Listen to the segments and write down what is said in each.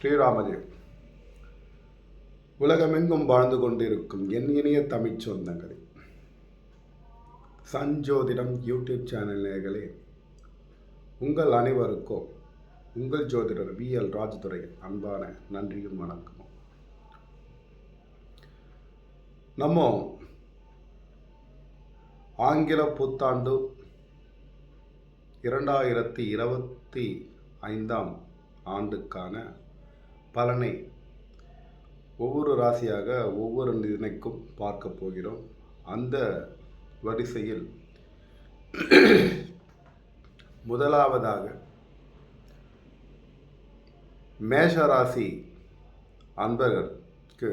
ஸ்ரீராமஜெயம். உலகமெங்கும் வாழ்ந்து கொண்டிருக்கும் என் இனிய தமிழ் சொந்தங்களே, சஞ்சோதிடம் யூடியூப் சேனல் நேயர்களே, உங்கள் அனைவருக்கும் உங்கள் ஜோதிடர் VL ராஜதுரை அன்பான நன்றியும் வணக்கமும். நம்ம ஆங்கில புத்தாண்டு 2025 ஆண்டுக்கான பலனை ஒவ்வொரு ராசியாக ஒவ்வொரு தினைக்கும் பார்க்க போகிறோம். அந்த வரிசையில் முதலாவதாக மேஷராசி அன்பர்களுக்கு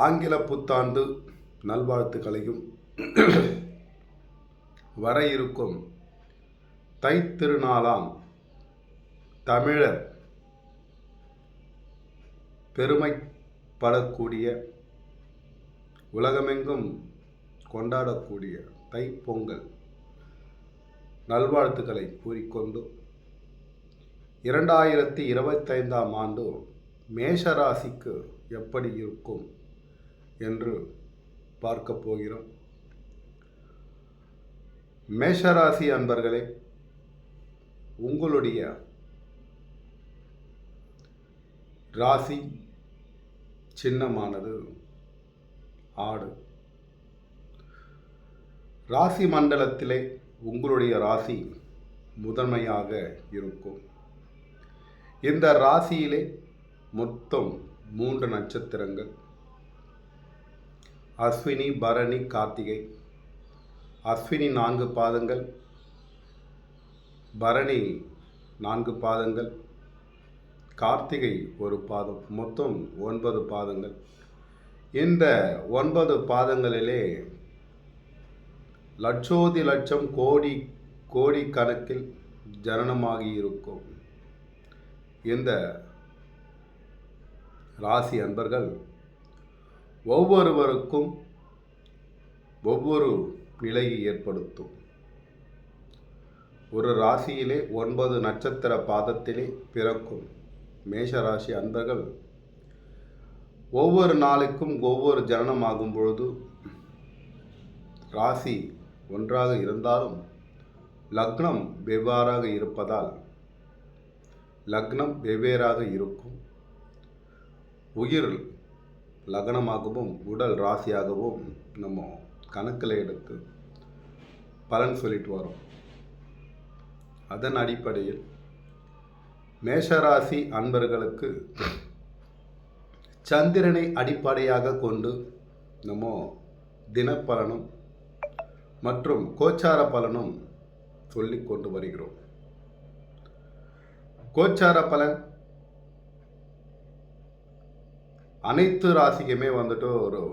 ஆங்கில புத்தாண்டு நல்வாழ்த்துக்களையும் வர இருக்கும் தைத்திருநாளாம் தமிழர் பெருமைப்படக்கூடிய, உலகமெங்கும் கொண்டாடக்கூடிய தைப்பொங்கல் நல்வாழ்த்துக்களை கூறிக்கொண்டு 2025 ஆண்டு மேஷராசிக்கு எப்படி இருக்கும் என்று பார்க்க போகிறோம். மேஷராசி அன்பர்களே, உங்களுடைய ராசி சின்னமானது ஆடு. ராசி மண்டலத்திலே உங்களுடைய ராசி முதன்மையாக இருக்கும். இந்த ராசியிலே மொத்தம் 3 நட்சத்திரங்கள்: அஸ்வினி, பரணி, கார்த்திகை. அஸ்வினி 4 பாதங்கள், பரணி 4 பாதங்கள், கார்த்திகை 1 பாதம், மொத்தம் 9 பாதங்கள். இந்த 9 பாதங்களிலே லட்சோதி லட்சம் கோடி கோடி கணக்கில் ஜனனமாகி இருக்கும் இந்த ராசி அன்பர்கள் ஒவ்வொருவருக்கும் ஒவ்வொரு நிலையை ஏற்படுத்தும். ஒரு ராசியிலே 9 நட்சத்திர பாதத்திலே பிறக்கும் மேஷராசி அன்பர்கள் ஒவ்வொரு நாளுக்கும் ஒவ்வொரு ஜனனமாகும் பொழுது ராசி ஒன்றாக இருந்தாலும் லக்னம் வெவ்வேறாக இருப்பதால் லக்னம் வெவ்வேறாக இருக்கும். உயிர் லக்னமாகவும் உடல் ராசியாகவும் நம்ம கணக்கில் எடுத்து பலன் சொல்லிட்டு வரோம். அதன் அடிப்படையில் மேஷராசி அன்பர்களுக்கு சந்திரனை அடிப்படையாக கொண்டு நம்ம தினப்பலனும் மற்றும் கோச்சார பலனும் சொல்லிக் கொண்டு வருகிறோம். கோச்சார பலன் அனைத்து ராசிக்குமே ஒரு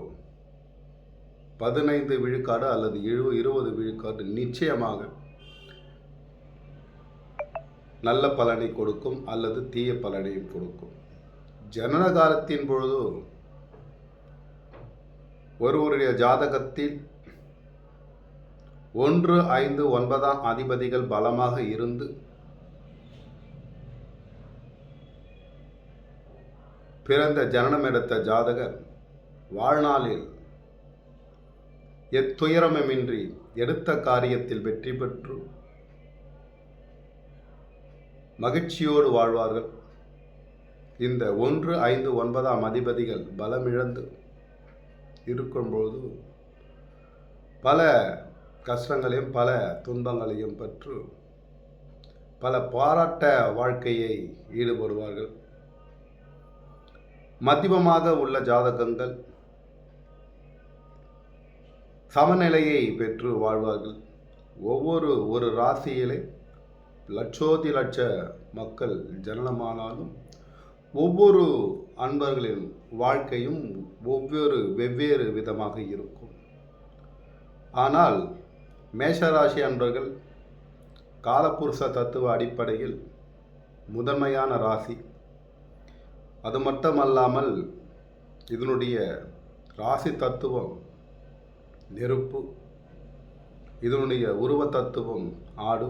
15 விழுக்காடு அல்லது 20 விழுக்காடு நிச்சயமாக நல்ல பலனை கொடுக்கும் அல்லது தீய பலனையும் கொடுக்கும். ஜனனகாலத்தின் பொழுது ஒருவருடைய ஜாதகத்தில் 1, 5, 9 அதிபதிகள் பலமாக இருந்து பிறந்த ஜனனம் எடுத்த ஜாதகர் வாழ்நாளில் எத்துயரமின்றி எடுத்த காரியத்தில் வெற்றி பெற்று மகிழ்ச்சியோடு வாழ்வார்கள். இந்த 1, 5, 9 அதிபதிகள் பலமிழந்து இருக்கும்போது பல கஷ்டங்களையும் பல துன்பங்களையும் பெற்று பல பாராட்ட வாழ்க்கையை ஈடுபடுவார்கள். மத்தியமமாக உள்ள ஜாதகங்கள் சமநிலையை பெற்று வாழ்வார்கள். ஒரு ராசியிலே லட்சோதி லட்ச மக்கள் ஜனனமானாலும் ஒவ்வொரு அன்பர்களின் வாழ்க்கையும் வெவ்வேறு விதமாக இருக்கும். ஆனால் மேஷராசி அன்பர்கள் காலபுருஷ தத்துவ அடிப்படையில் முதன்மையான ராசி. அது மட்டுமல்லாமல் இதனுடைய ராசி தத்துவம் நெருப்பு, இதனுடைய உருவ தத்துவம் ஆடு,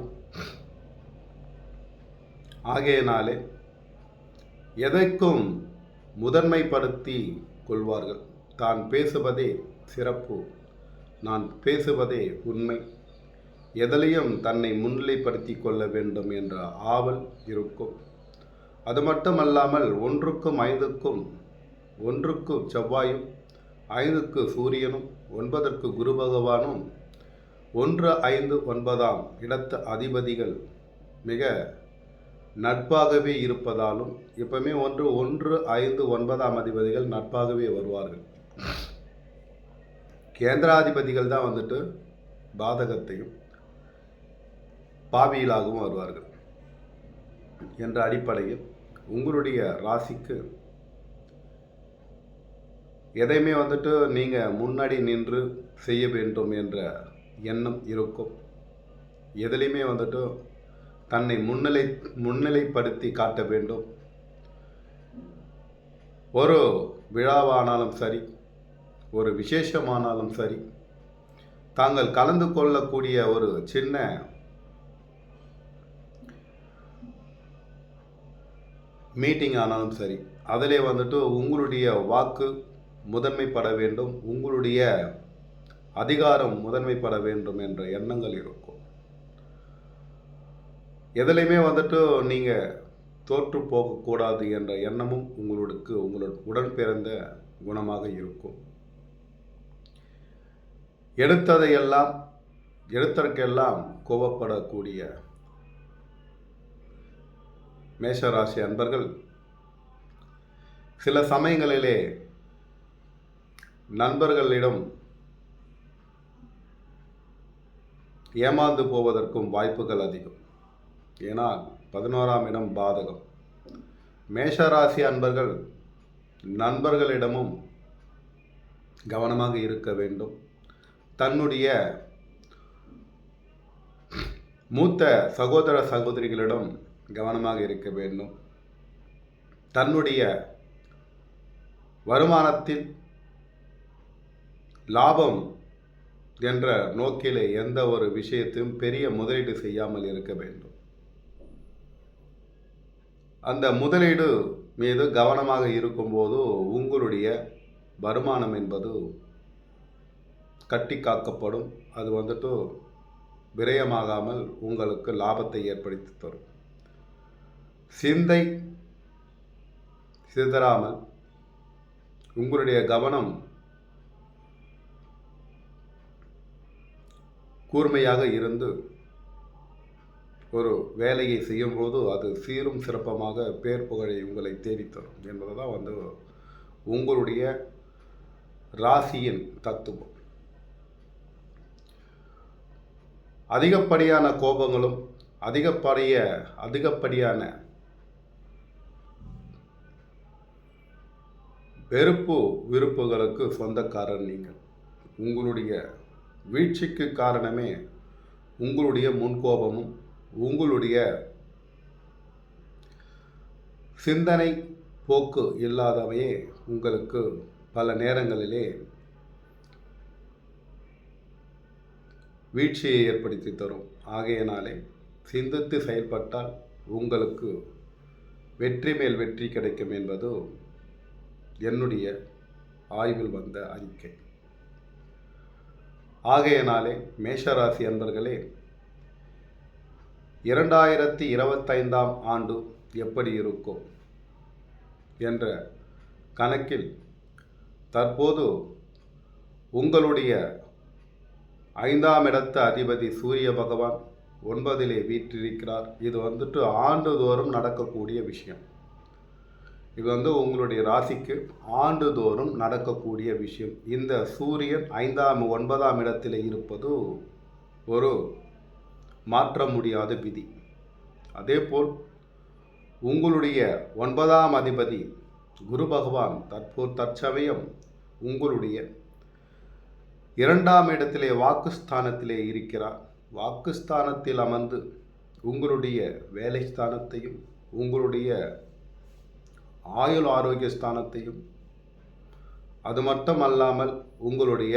ஆகையினாலே எதைக்கும் முதன்மைப்படுத்தி கொள்வார்கள். தான் பேசுவதே சிறப்பு, நான் பேசுவதே உண்மை, எதிலையும் தன்னை முன்னிலைப்படுத்தி கொள்ள வேண்டும் என்ற ஆவல் இருக்கும். அது மட்டுமல்லாமல் 1க்கும் 5க்கும் 1க்கு செவ்வாயும் 5க்கு சூரியனும் 9ற்கு குரு பகவானும் 1, 5, 9ஆம் இடத்து அதிபதிகள் மிக நட்பாகவே இருப்பதாலும் எப்பவுமே 1, 5, 9ஆம் அதிபதிகள் நட்பாகவே வருவார்கள். கேந்திராதிபதிகள் தான் வந்துட்டு பாதகத்தையும் பாவியலாகவும் வருவார்கள் என்ற அடிப்படையில் உங்களுடைய ராசிக்கு எதையுமே வந்துட்டு நீங்கள் முன்னாடி நின்று செய்ய வேண்டும் என்ற எண்ணம் இருக்கும். எதிலையுமே வந்துட்டு தன்னை முன்னிலைப்படுத்தி காட்ட வேண்டும். ஒரு விழாவானாலும் சரி, ஒரு விசேஷமானாலும் சரி, தாங்கள் கலந்து கொள்ளக்கூடிய ஒரு சின்ன மீட்டிங் ஆனாலும் சரி, அதிலே வந்துட்டு உங்களுடைய வாக்கு முதன்மைப்பட வேண்டும், உங்களுடைய அதிகாரம் முதன்மைப்பட வேண்டும் என்ற எண்ணங்கள் இருக்கும். எதிலையுமே வந்துட்டு நீங்கள் தோற்று போகக்கூடாது என்ற எண்ணமும் உங்களோட உடன் பிறந்த குணமாக இருக்கும். எடுத்ததற்கெல்லாம் கோபப்படக்கூடிய மேஷராசி அன்பர்கள் சில சமயங்களிலே நண்பர்களிடம் ஏமாந்து போவதற்கும் வாய்ப்புகள் அதிகம். ஏனால் 11ஆம் இடம் பாதகம். மேஷராசி அன்பர்கள் நண்பர்களிடமும் கவனமாக இருக்க வேண்டும். தன்னுடைய மூத்த சகோதர சகோதரிகளிடம் கவனமாக இருக்க வேண்டும். தன்னுடைய வருமானத்தில் லாபம் என்ற நோக்கிலே எந்த ஒரு விஷயத்தையும் பெரிய முதலீடு செய்யாமல் இருக்க வேண்டும். அந்த முதலீடு மீது கவனமாக இருக்கும்போது உங்களுடைய வருமானம் என்பது கட்டி காக்கப்படும். அது வந்துட்டு விரயமாகாமல் உங்களுக்கு லாபத்தை ஏற்படுத்தி தரும். சிந்தை சிதறாமல் உங்களுடைய கவனம் கூர்மையாக இருந்து ஒரு வேலையை செய்யும்போது அது சீரும் சிறப்பமாக பேர் புகழை உங்களை தேடித்தரும் என்பது தான் வந்து உங்களுடைய ராசியின் தத்துவம். அதிகப்படியான கோபங்களும் அதிகப்படியான வெறுப்பு விருப்புகளுக்கு சொந்தக்காரர் நீங்கள். உங்களுடைய வீழ்ச்சிக்கு காரணமே உங்களுடைய முன்கோபமும் உங்களுடைய சிந்தனை போக்கு இல்லாதவையே உங்களுக்கு பல நேரங்களிலே வீழ்ச்சியை ஏற்படுத்தி தரும். ஆகையினாலே சிந்தித்து செயல்பட்டால் உங்களுக்கு வெற்றி மேல் வெற்றி கிடைக்கும் என்பது என்னுடைய ஆய்வில் வந்த அறிக்கை. ஆகையினாலே மேஷராசி அன்பர்களே, 2025ஆம் ஆண்டு எப்படி இருக்கும் என்ற கணக்கில் தற்போது உங்களுடைய 5ஆம் இடத்து அதிபதி சூரிய பகவான் 9லே வீற்றிருக்கிறார். இது வந்துட்டு ஆண்டுதோறும் நடக்கக்கூடிய விஷயம். இது வந்து உங்களுடைய ராசிக்கு ஆண்டுதோறும் நடக்கக்கூடிய விஷயம். இந்த சூரியன் 5ஆம் 9ஆம் இடத்திலே இருப்பது ஒரு மாற்ற முடியாத விதி. அதேபோல் உங்களுடைய 9ஆம் அதிபதி குரு பகவான் தற்சமயம் உங்களுடைய 2ஆம் இடத்திலே வாக்குஸ்தானத்திலே இருக்கிறார். வாக்குஸ்தானத்தில் அமர்ந்து உங்களுடைய வேலை ஸ்தானத்தையும் உங்களுடைய ஆயுள் ஆரோக்கிய ஸ்தானத்தையும் அது மட்டும் அல்லாமல் உங்களுடைய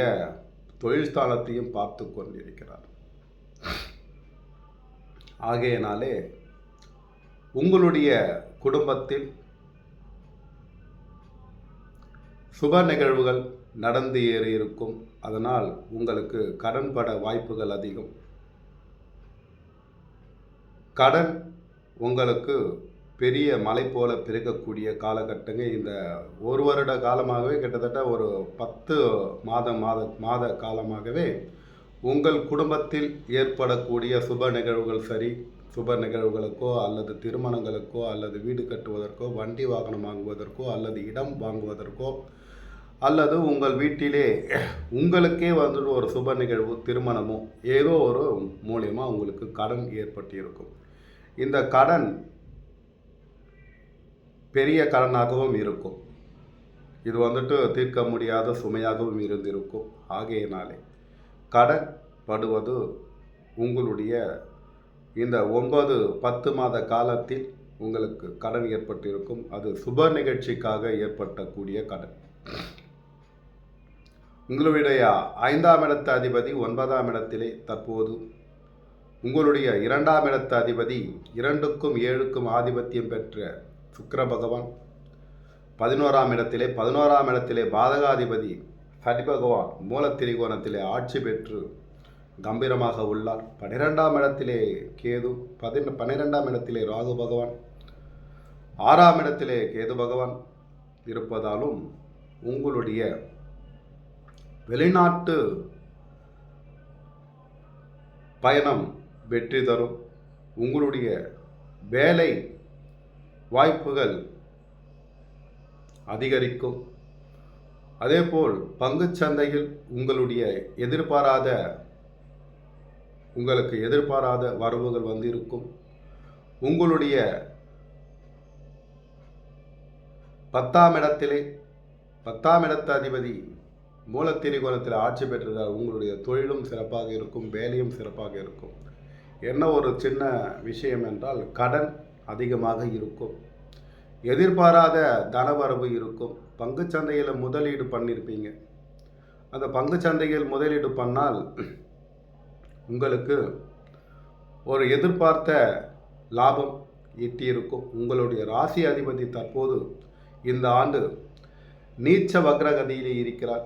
தொழில் ஸ்தானத்தையும் பார்த்து கொண்டிருக்கிறார். ஆகையினாலே உங்களுடைய குடும்பத்தில் சுப நிகழ்வுகள் நடந்து ஏறி இருக்கும். அதனால் உங்களுக்கு கடன் பட வாய்ப்புகள் அதிகம். கடன் உங்களுக்கு பெரிய மலை போல பெருகக்கூடிய காலகட்டங்கள். இந்த ஒரு வருட காலமாகவே கிட்டத்தட்ட ஒரு 10 மாத காலமாகவே உங்கள் குடும்பத்தில் ஏற்படக்கூடிய சுப நிகழ்வுகள் சரி, சுப நிகழ்வுகளுக்கோ அல்லது திருமணங்களுக்கோ அல்லது வீடு கட்டுவதற்கோ, வண்டி வாகனம் வாங்குவதற்கோ அல்லது இடம் வாங்குவதற்கோ அல்லது உங்கள் வீட்டிலே உங்களுக்கே வந்துட்டு ஒரு சுப நிகழ்வு, திருமணமோ ஏதோ ஒரு மூலியமாக உங்களுக்கு கடன் ஏற்பட்டிருக்கும். இந்த கடன் பெரிய கடனாகவும் இருக்கும். இது வந்துட்டு தீர்க்க முடியாத சுமையாகவும் இருந்திருக்கும். ஆகையினாலே கடன் படுவது உங்களுடைய இந்த 9-10 மாத காலத்தில் உங்களுக்கு கடன் ஏற்பட்டிருக்கும். அது சுப நிகழ்ச்சிக்காக ஏற்படக்கூடிய கடன். உங்களுடைய 5ஆம் இடத்து அதிபதி 9ஆம் இடத்திலே தற்போது உங்களுடைய 2ஆம் இடத்து அதிபதி 2க்கும் 7க்கும் ஆதிபத்தியம் பெற்ற சுக்கிர பகவான் 11ஆம் இடத்திலே பாதகாதிபதி சனி பகவான் மூலத்திரிகோணத்திலே ஆட்சி பெற்று கம்பீரமாக உள்ளார். 12ஆம் இடத்திலே கேது, 12ஆம் இடத்திலே ராகு பகவான், 6ஆம் இடத்திலே கேது பகவான் இருப்பதாலும் உங்களுடைய வெளிநாட்டு பயணம் வெற்றி தரும். உங்களுடைய வேலை வாய்ப்புகள் அதிகரிக்கும். அதேபோல் பங்குச் சந்தையில் உங்களுக்கு எதிர்பாராத வரவுகள் வந்திருக்கும். உங்களுடைய 10ஆம் இடத்து அதிபதி மூலத்திரிகோணத்தில் ஆட்சி பெற்றிருந்தால் உங்களுடைய தொழிலும் சிறப்பாக இருக்கும், வேலையும் சிறப்பாக இருக்கும். என்ன ஒரு சின்ன விஷயம் என்றால் கடன் அதிகமாக இருக்கும். எதிர்பாராத தனவரவு இருக்கும். பங்குச்சந்தையில் முதலீடு பண்ணியிருப்பீங்க. அந்த பங்குச்சந்தையில் முதலீடு பண்ணால் உங்களுக்கு ஒரு எதிர்பார்த்த லாபம் ஈட்டியிருக்கும். உங்களுடைய ராசி அதிபதி தற்போது இந்த ஆண்டு நீச்ச வக்ரகதியிலே இருக்கிறார்.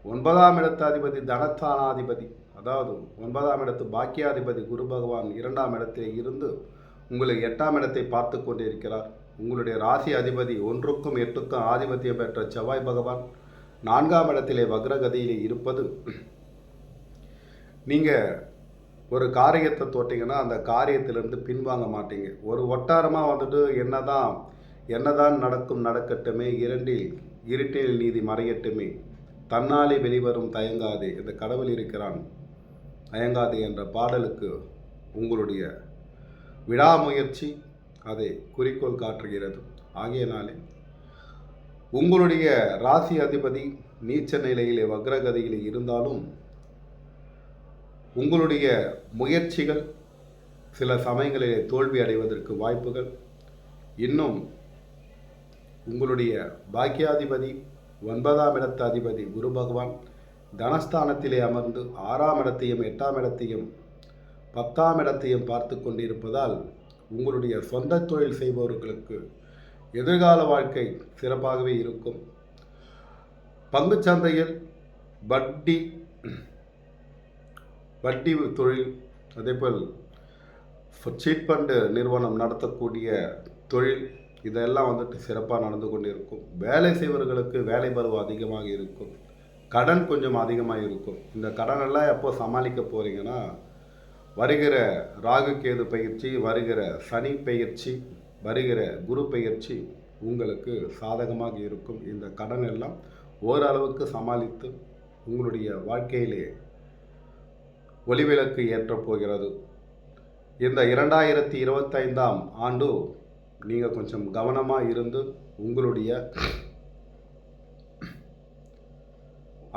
9ஆம் இடத்து அதிபதி தனஸ்தானாதிபதி, அதாவது 9ஆம் இடத்து பாக்கியாதிபதி குரு பகவான் 2ஆம் இடத்தில் இருந்து உங்களை 8ஆம் இடத்தை பார்த்து கொண்டிருக்கிறார். உங்களுடைய ராசி அதிபதி 1க்கும் 8க்கும் ஆதிபத்தியம் பெற்ற செவ்வாய் பகவான் 4ஆம் இடத்திலே வக்ரகதியிலே இருப்பது, நீங்கள் ஒரு காரியத்தை தோட்டிங்கன்னா அந்த காரியத்திலிருந்து பின்வாங்க மாட்டீங்க. ஒரு வட்டாரமாக வந்துட்டு என்னதான் நடக்கட்டுமே, இருட்டில் நீதி மறையட்டுமே, தன்னாலே வெளிவரும் தயங்காதே, இந்த கடவுள் இருக்கிறான் தயங்காதே என்ற பாடலுக்கு உங்களுடைய விடாமுயற்சி அதை குறிக்கோள் காட்டுகிறது. ஆகையினாலே உங்களுடைய ராசி அதிபதி நீச்ச நிலையிலே வக்ரகதியிலே இருந்தாலும் உங்களுடைய முயற்சிகள் சில சமயங்களிலே தோல்வி அடைவதற்கு வாய்ப்புகள். இன்னும் உங்களுடைய பாக்கியாதிபதி 9ஆம் இடத்து அதிபதி குரு பகவான் தனஸ்தானத்திலே அமர்ந்து 6ஆம் இடத்தையும் 8ஆம் இடத்தையும் 10ஆம் இடத்தையும் பார்த்து கொண்டிருப்பதால் உங்களுடைய சொந்த தொழில் செய்பவர்களுக்கு எதிர்கால வாழ்க்கை சிறப்பாகவே இருக்கும். பங்குச்சந்தையில் வட்டி தொழில், அதேபோல் சீட் ஃபண்டு நிறுவனம் நடத்தக்கூடிய தொழில், இதெல்லாம் வந்துட்டு சிறப்பாக நடந்து கொண்டிருக்கும். வேலை செய்வர்களுக்கு வேலை பருவம் அதிகமாக இருக்கும். கடன் கொஞ்சம் அதிகமாக இருக்கும். இந்த கடனெல்லாம் எப்போ சமாளிக்க போகிறீங்கன்னா, வருகிற ராகு கேது பயிற்சி, வருகிற சனி பயிற்சி, வருகிற குரு பயிற்சி உங்களுக்கு சாதகமாக இருக்கும். இந்த கடன் எல்லாம் ஓரளவுக்கு சமாளித்து உங்களுடைய வாழ்க்கையிலே ஒளிவிளக்கு ஏற்றப் போகிறது. இந்த 2025ஆம் ஆண்டு நீங்கள் கொஞ்சம் கவனமாக இருந்து உங்களுடைய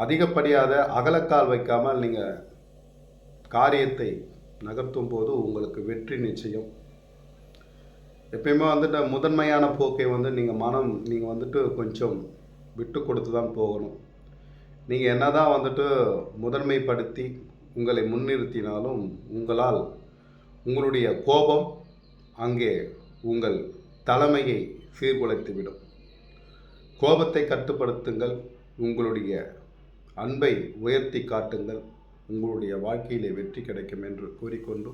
அதிகப்படியாத அகலக்கால் வைக்காமல் நீங்கள் காரியத்தை நகர்த்தும் போது உங்களுக்கு வெற்றி நிச்சயம். எப்பயுமே வந்துட்டு முதன்மையான போக்கை நீங்கள் வந்துட்டு கொஞ்சம் விட்டு கொடுத்து தான் போகணும். நீங்கள் என்னதான் வந்துட்டு முதன்மைப்படுத்தி உங்களை முன்னிறுத்தினாலும் உங்களுடைய கோபம் அங்கே உங்கள் தலைமையை சீர்குலைத்துவிடும். கோபத்தை கட்டுப்படுத்துங்கள். உங்களுடைய அன்பை உயர்த்தி காட்டுங்கள். உங்களுடைய வாழ்க்கையிலே வெற்றி கிடைக்கும் என்று கூறிக்கொண்டு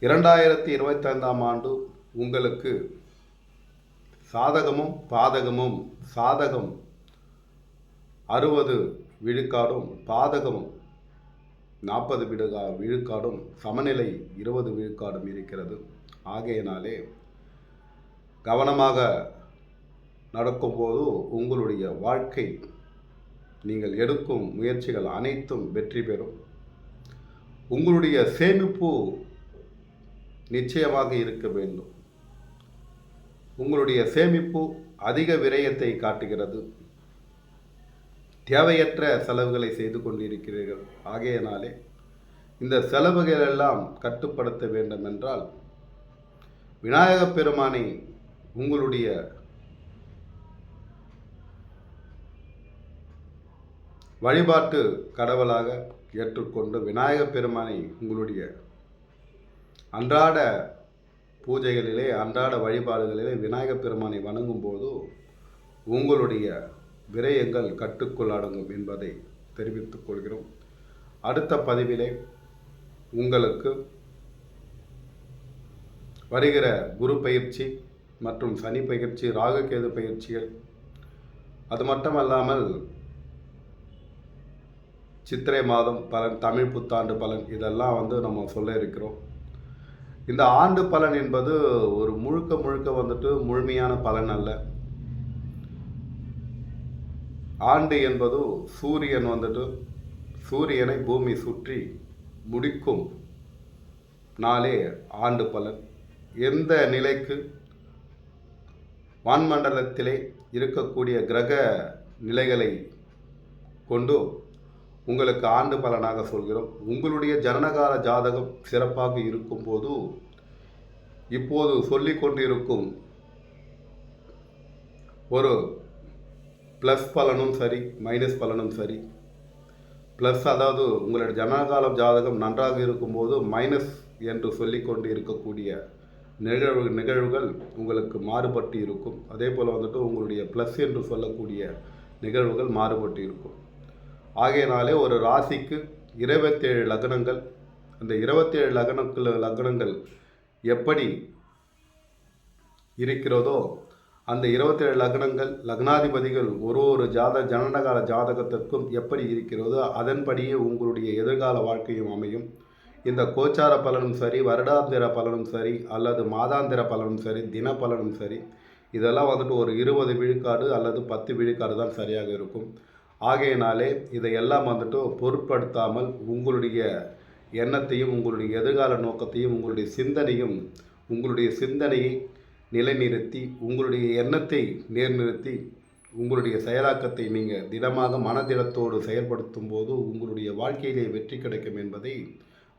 2025ஆம் ஆண்டு உங்களுக்கு சாதகமும் பாதகமும், சாதகம் 60 விழுக்காடும் பாதகம் 40 விழுக்காடும் சமநிலை 20 விழுக்காடும் இருக்கிறது. ஆகையினாலே கவனமாக நடக்கும்போது உங்களுடைய வாழ்க்கை, நீங்கள் எடுக்கும் முயற்சிகள் அனைத்தும் வெற்றி பெறும். உங்களுடைய சேமிப்பு நிச்சயமாக இருக்க வேண்டும். உங்களுடைய சேமிப்பு அதிக விரயத்தை காட்டுகிறது. தேவையற்ற செலவுகளை செய்து கொண்டிருக்கிறீர்கள். ஆகையினாலே இந்த செலவுகள் எல்லாம் கட்டுப்படுத்த வேண்டும் என்றால் விநாயகப் பெருமானை உங்களுடைய வழிபாட்டு கடவுளாக ஏற்றுக்கொண்டு விநாயகப் பெருமானை உங்களுடைய அன்றாட பூஜைகளிலே, அன்றாட வழிபாடுகளிலே விநாயகப் பெருமானை வணங்கும் போது உங்களுடைய விரயங்கள் கட்டுக்குள் அடங்கும் என்பதை தெரிவித்துக் கொள்கிறோம். அடுத்த பதிவிலே உங்களுக்கு வருகிற குரு பயிற்சி மற்றும் சனி பயிற்சி, ராகுகேது பயிற்சிகள், அது மட்டுமல்லாமல் சித்திரை மாதம் பலன், தமிழ் புத்தாண்டு பலன், இதெல்லாம் நம்ம சொல்ல இருக்கிறோம். இந்த ஆண்டு பலன் என்பது ஒரு முழுக்க முழுமையான பலன் அல்ல. ஆண்டு என்பது சூரியனை பூமி சுற்றி முடிக்கும் நாளே ஆண்டு பலன். எந்த நிலைக்கு வான்மண்டலத்திலே இருக்கக்கூடிய கிரக நிலைகளை கொண்டு உங்களுக்கு ஆண்டு பலனாக சொல்கிறோம். உங்களுடைய ஜனனகால ஜாதகம் சிறப்பாக இருக்கும்போது இப்போது சொல்லிக் கொண்டிருக்கும் ஒரு ப்ளஸ் பலனும் சரி, மைனஸ் பலனும் சரி. ப்ளஸ் அதாவது உங்களுடைய ஜனனகால ஜாதகம் நன்றாக இருக்கும்போது மைனஸ் என்று சொல்லிக்கொண்டு இருக்கக்கூடிய நிகழ்வுகள் உங்களுக்கு மாறுபட்டு இருக்கும். அதே போல் உங்களுடைய ப்ளஸ் என்று சொல்லக்கூடிய நிகழ்வுகள் மாறுபட்டு இருக்கும். ஆகையினாலே ஒரு ராசிக்கு 27 லக்னங்கள், அந்த 27 லக்னங்கள் எப்படி இருக்கிறதோ அந்த 27 லக்னங்கள், லக்னாதிபதிகள் ஒரு ஜனனகால ஜாதகத்திற்கும் எப்படி இருக்கிறதோ அதன்படியே உங்களுடைய எதிர்கால வாழ்க்கையும் அமையும். இந்த கோச்சார பலனும் சரி, வருடாந்திர பலனும் சரி, அல்லது மாதாந்திர பலனும் சரி, தின பலனும் சரி, இதெல்லாம் ஒரு 20 விழுக்காடு அல்லது 10 விழுக்காடு தான் சரியாக இருக்கும். ஆகையினாலே இதையெல்லாம் பொருட்படுத்தாமல் உங்களுடைய எண்ணத்தையும், உங்களுடைய எதிர்கால நோக்கத்தையும், உங்களுடைய சிந்தனையை நிலைநிறுத்தி, உங்களுடைய எண்ணத்தை நேர்நிறுத்தி, உங்களுடைய செயலாக்கத்தை நீங்கள் திடமாக மனதிடத்தோடு செயல்படுத்தும் போது உங்களுடைய வாழ்க்கையிலே வெற்றி கிடைக்கும் என்பதை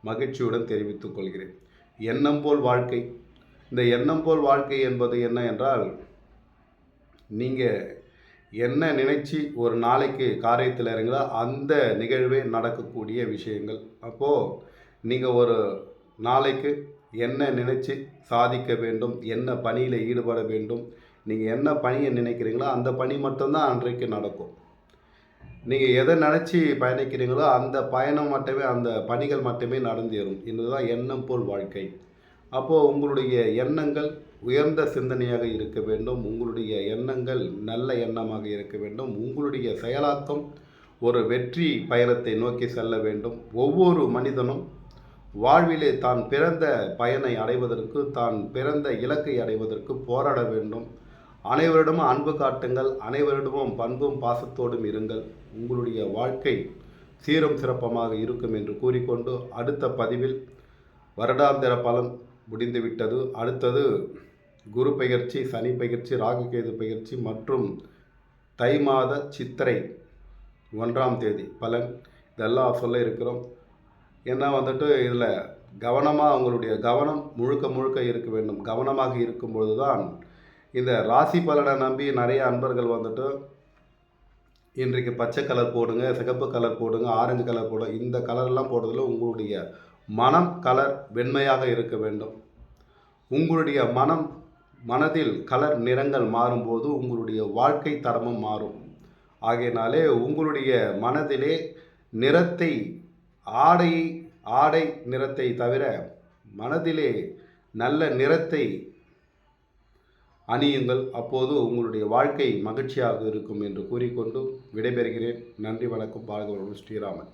மகிழ்ச்சியுடன் தெரிவித்துக் கொள்கிறேன். எண்ணம் போல் வாழ்க்கை. இந்த எண்ணம் போல் வாழ்க்கை என்பது என்ன என்றால், நீங்கள் என்ன நினைச்சு ஒரு நாளைக்கு காரியத்தில் இறங்களோ அந்த நிகழ்வே நடக்கக்கூடிய விஷயங்கள். அப்போது நீங்கள் ஒரு நாளைக்கு என்ன நினைச்சு சாதிக்க வேண்டும், என்ன பணியில் ஈடுபட வேண்டும், நீங்கள் என்ன பணியை நினைக்கிறீங்களோ அந்த பணி மட்டும்தான் அன்றைக்கு நடக்கும். நீங்கள் எதை நினச்சி பயணிக்கிறீங்களோ அந்த பயணம் மட்டுமே, அந்த பணிகள் மட்டுமே நடந்தேறும். இதுதான் எண்ணம் போல் வாழ்க்கை. அப்போது உங்களுடைய எண்ணங்கள் உயர்ந்த சிந்தனையாக இருக்க வேண்டும். உங்களுடைய எண்ணங்கள் நல்ல எண்ணமாக இருக்க வேண்டும். உங்களுடைய செயலாக்கம் ஒரு வெற்றி பயணத்தை நோக்கி செல்ல வேண்டும். ஒவ்வொரு மனிதனும் வாழ்விலே தான் பிறந்த பயனை அடைவதற்கு, தான் பிறந்த இலக்கை அடைவதற்கு போராட வேண்டும். அனைவரிடமும் அன்பு காட்டுங்கள். அனைவரிடமும் பண்பும் பாசத்தோடும் இருங்கள். உங்களுடைய வாழ்க்கை சீரும் சிறப்பமாக இருக்கும் என்று கூறிக்கொண்டு அடுத்த பதிவில் வருடாந்திர பலன் முடிந்துவிட்டது. அடுத்தது குரு பெயர்ச்சி, சனி பெயர்ச்சி, ராகுகேது பெயர்ச்சி மற்றும் தை மாத சித்திரை 1ஆம் தேதி பலன், இதெல்லாம் சொல்ல இருக்கிறோம். ஏன்னா இதில் கவனமாக, உங்களுடைய கவனம் முழுக்க இருக்க வேண்டும். கவனமாக இருக்கும்பொழுது தான் இந்த ராசி பலனை நம்பி நிறைய அன்பர்கள் இன்றைக்கு பச்சை கலர் போடுங்க, சிகப்பு கலர் போடுங்க, ஆரஞ்சு கலர் போடுங்க, இந்த கலர்லாம் போடுறதுல உங்களுடைய மனம் கலர் வெண்மையாக இருக்க வேண்டும். உங்களுடைய மனதில் கலர் நிறங்கள் மாறும்போது உங்களுடைய வாழ்க்கை தரமும் மாறும். ஆகையினாலே உங்களுடைய மனதிலே நிறத்தை ஆடை ஆடை நிறத்தை தவிர மனதிலே நல்ல நிறத்தை அணியுங்கள். அப்போது உங்களுடைய வாழ்க்கை மகிழ்ச்சியாக இருக்கும் என்று கூறிக்கொண்டு விடைபெறுகிறேன். நன்றி, வணக்கம். வாழ்க வளமுடன். ஸ்ரீராமன்.